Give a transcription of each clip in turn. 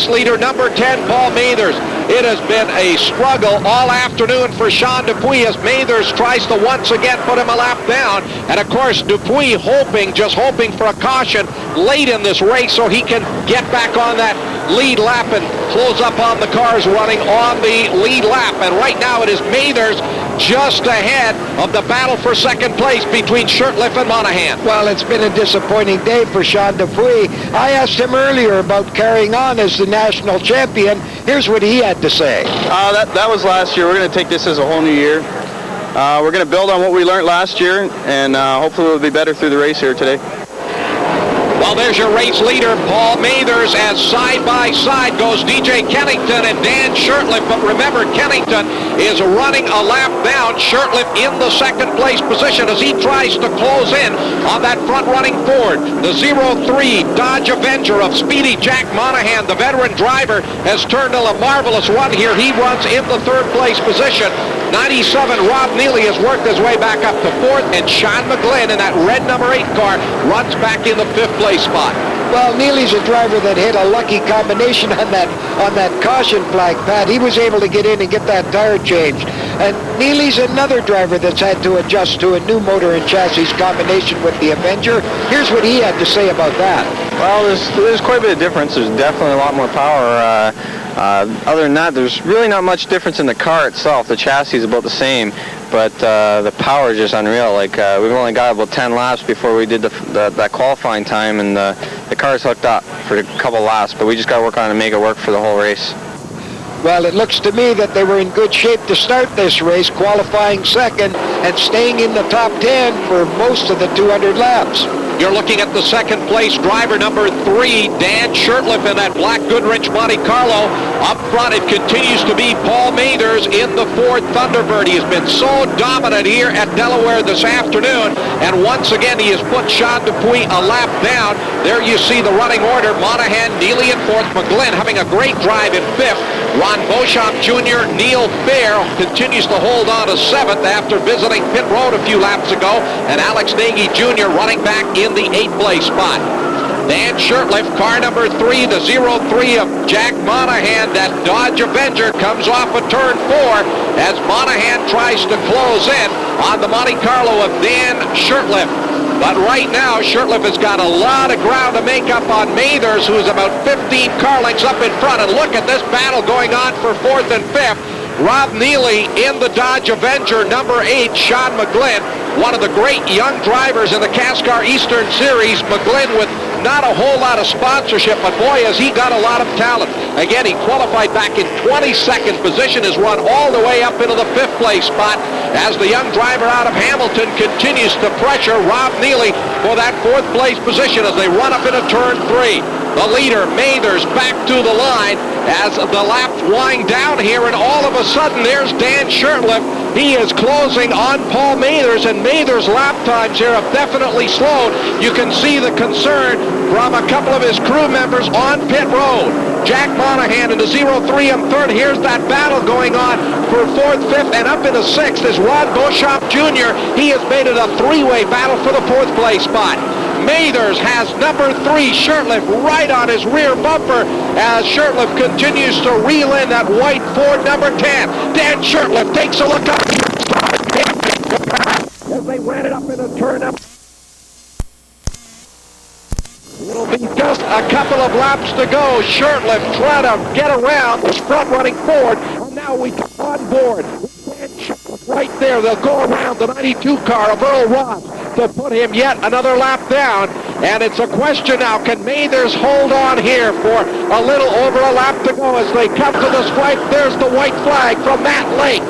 race leader, number 10, Paul Mathers. It has been a struggle all afternoon for Sean Dupuis as Mathers tries to once again put him a lap down. And of course, Dupuis just hoping for a caution late in this race so he can get back on that lead lap and close up on the cars running on the lead lap. And right now it is Mathers just ahead of the battle for second place between Shurtleff and Monahan. Well, it's been a disappointing day for Sean Dupuis. I asked him earlier about carrying on as the national champion. Here's what he had to say. That was last year. We're going to take this as a whole new year. We're going to build on what we learned last year, and hopefully we'll be better through the race here today. Well, there's your race leader, Paul Mathers, as side by side goes DJ Kennington and Dan Shurtleff. But remember, Kennington is running a lap down. Shurtleff in the second place position as he tries to close in on that front-running Ford. The 03 Dodge Avenger of speedy Jack Monahan, the veteran driver, has turned in a marvelous run here. He runs in the third place position. 97, Rob Neely has worked his way back up to fourth, and Sean McGlynn in that red number 8 car runs back in the fifth place spot. Well, Neely's a driver that hit a lucky combination on that caution flag, Pat. He was able to get in and get that tire changed. And Neely's another driver that's had to adjust to a new motor and chassis combination with the Avenger. Here's what he had to say about that. Well, there's quite a bit of difference. There's definitely a lot more power. Other than that, there's really not much difference in the car itself. The chassis is about the same, but the power is just unreal. Like we've only got about 10 laps before we did that qualifying time, and the car's hooked up for a couple laps, but we just got to work on it and make it work for the whole race. Well, it looks to me that they were in good shape to start this race, qualifying second and staying in the top 10 for most of the 200 laps. You're looking at the second place driver, number 3, Dan Shurtleff in that black Goodrich Monte Carlo. Up front, it continues to be Paul Mathers in the Ford Thunderbird. He has been so dominant here at Delaware this afternoon, and once again he has put Sean Dupuis a lap down. There you see the running order. Monahan, Neely in fourth, McGlynn having a great drive in fifth. Ron Beauchamp Jr., Neil Fair continues to hold on to seventh after visiting pit road a few laps ago, and Alex Nagy Jr. running back in the 8th place spot. Dan Shurtleff, car number 3, the 03 of Jack Monahan. That Dodge Avenger comes off of turn 4 as Monahan tries to close in on the Monte Carlo of Dan Shurtleff. But right now, Shurtleff has got a lot of ground to make up on Mathers, who is about 15 car lengths up in front. And look at this battle going on for 4th and 5th. Rob Neely in the Dodge Avenger, number 8, Sean McGlynn, one of the great young drivers in the Cascar Eastern Series. McGlynn with not a whole lot of sponsorship, but boy, has he got a lot of talent. Again, he qualified back in 22nd position, has run all the way up into the 5th place spot as the young driver out of Hamilton continues to pressure Rob Neely for that 4th place position as they run up into turn 3. The leader, Mathers, back to the line as the laps wind down here, and all of a sudden there's Dan Shurtleff. He is closing on Paul Mathers, and Mathers' lap times here have definitely slowed. You can see the concern from a couple of his crew members on pit road. Jack Monahan in the 03 and 3rd. Here's that battle going on for 4th, 5th, and up into 6th is Ron Beauchamp Jr. He has made it a 3-way battle for the 4th place spot. Mathers has number 3, Shurtleff, right on his rear bumper as Shurtleff continues to reel in that white Ford number 10. Dan Shurtleff takes a look up as they ran it up in a turn up. It'll be just a couple of laps to go. Shurtleff trying to get around this front-running Ford, and now we come on board. Right there, they'll go around the 92 car of Earl Ross to put him yet another lap down. And it's a question now, can Mathers hold on here for a little over a lap to go as they come to the stripe? There's the white flag from Matt Lake.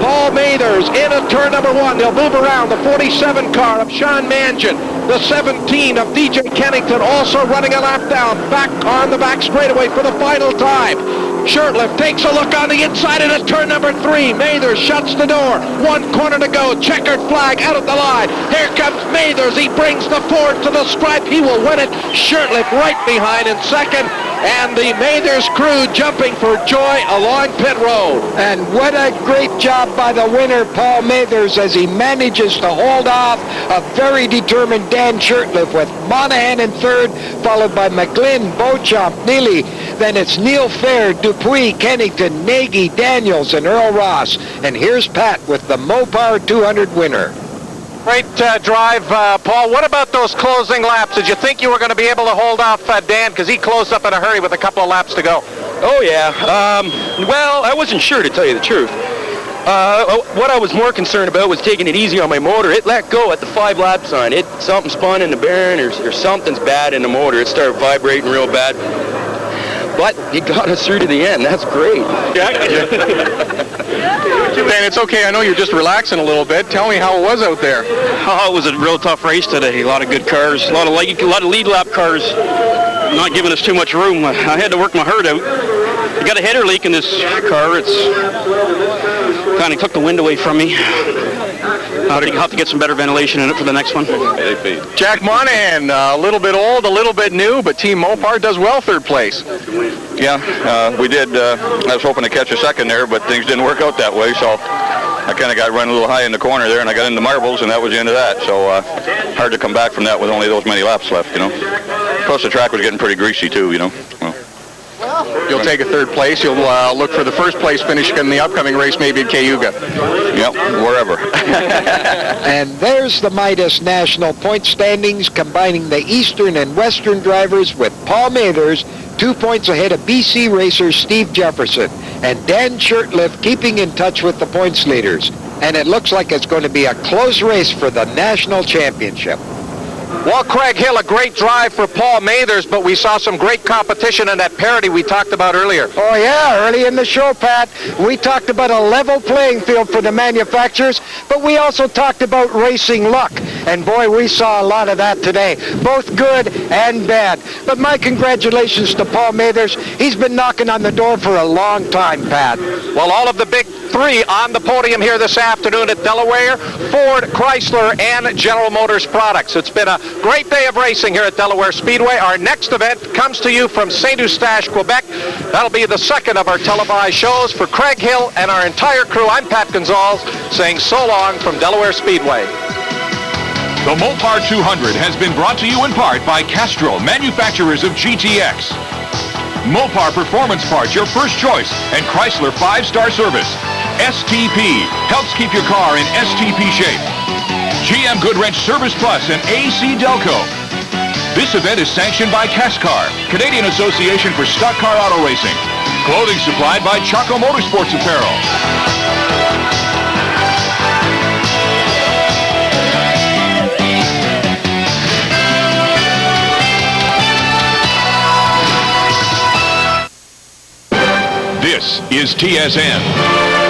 Paul Mathers in at turn number 1. They'll move around the 47 car of Sean Mangin. The 17 of DJ Kennington also running a lap down, back on the back straightaway for the final time. Shurtleff takes a look on the inside and at turn number 3. Mathers shuts the door. 1 corner to go. Checkered flag out of the line. Here comes Mathers. He brings the Ford to the stripe. He will win it. Shurtleff right behind in second. And the Mathers crew jumping for joy along pit road. And what a great job by the winner, Paul Mathers, as he manages to hold off a very determined Dan Shurtleff with Monahan in 3rd, followed by McGlynn, Beauchamp, Neely, then it's Neil Fair, Dupuis, Kennington, Nagy, Daniels, and Earl Ross. And here's Pat with the Mopar 200 winner. Great drive, Paul. What about those closing laps? Did you think you were going to be able to hold off Dan? Because he closed up in a hurry with a couple of laps to go. Oh, yeah. Well, I wasn't sure, to tell you the truth. What I was more concerned about was taking it easy on my motor. It let go at the 5 lap sign. Something spun in the bearing or something's bad in the motor. It started vibrating real bad. But it got us through to the end. That's great. Dan, it's okay. I know you're just relaxing a little bit. Tell me how it was out there. Oh, it was a real tough race today. A lot of good cars. A lot of lead lap cars. Not giving us too much room. I had to work my heart out. I got a header leak in this car. It's kind of took the wind away from me. I'll have to get some better ventilation in it for the next one. Jack Monahan, a little bit old, a little bit new, but Team Mopar does well, 3rd place. Yeah, we did. I was hoping to catch a second there, but things didn't work out that way, so I kind of got run a little high in the corner there, and I got into marbles, and that was the end of that. So hard to come back from that with only those many laps left, you know. Plus the track was getting pretty greasy too, you know. You'll take a 3rd place. You'll look for the 1st place finish in the upcoming race, maybe at Cayuga. Yep, wherever. And there's the Midas National point standings, combining the Eastern and Western drivers, with Paul Mathers 2 points ahead of BC racer Steve Jefferson, and Dan Shurtleff keeping in touch with the points leaders. And it looks like it's going to be a close race for the national championship. Well, Craig Hill, a great drive for Paul Mathers, but we saw some great competition in that parity we talked about earlier. Oh, yeah, early in the show, Pat, we talked about a level playing field for the manufacturers, but we also talked about racing luck. And boy, we saw a lot of that today, both good and bad. But my congratulations to Paul Mathers. He's been knocking on the door for a long time, Pat. Well, all of the big 3 on the podium here this afternoon at Delaware: Ford, Chrysler, and General Motors products. It's been a great day of racing here at Delaware Speedway. Our next event comes to you from St. Eustache, Quebec. That'll be the 2nd of our televised shows. For Craig Hill and our entire crew, I'm Pat Gonzalez saying so long from Delaware Speedway. The Mopar 200 has been brought to you in part by Castrol, manufacturers of GTX. Mopar Performance Parts, your first choice, and Chrysler 5-star service. STP helps keep your car in STP shape. GM Goodwrench Service Plus and AC Delco. This event is sanctioned by Cascar, Canadian Association for Stock Car Auto Racing. Clothing supplied by Chaco Motorsports Apparel. This is TSN.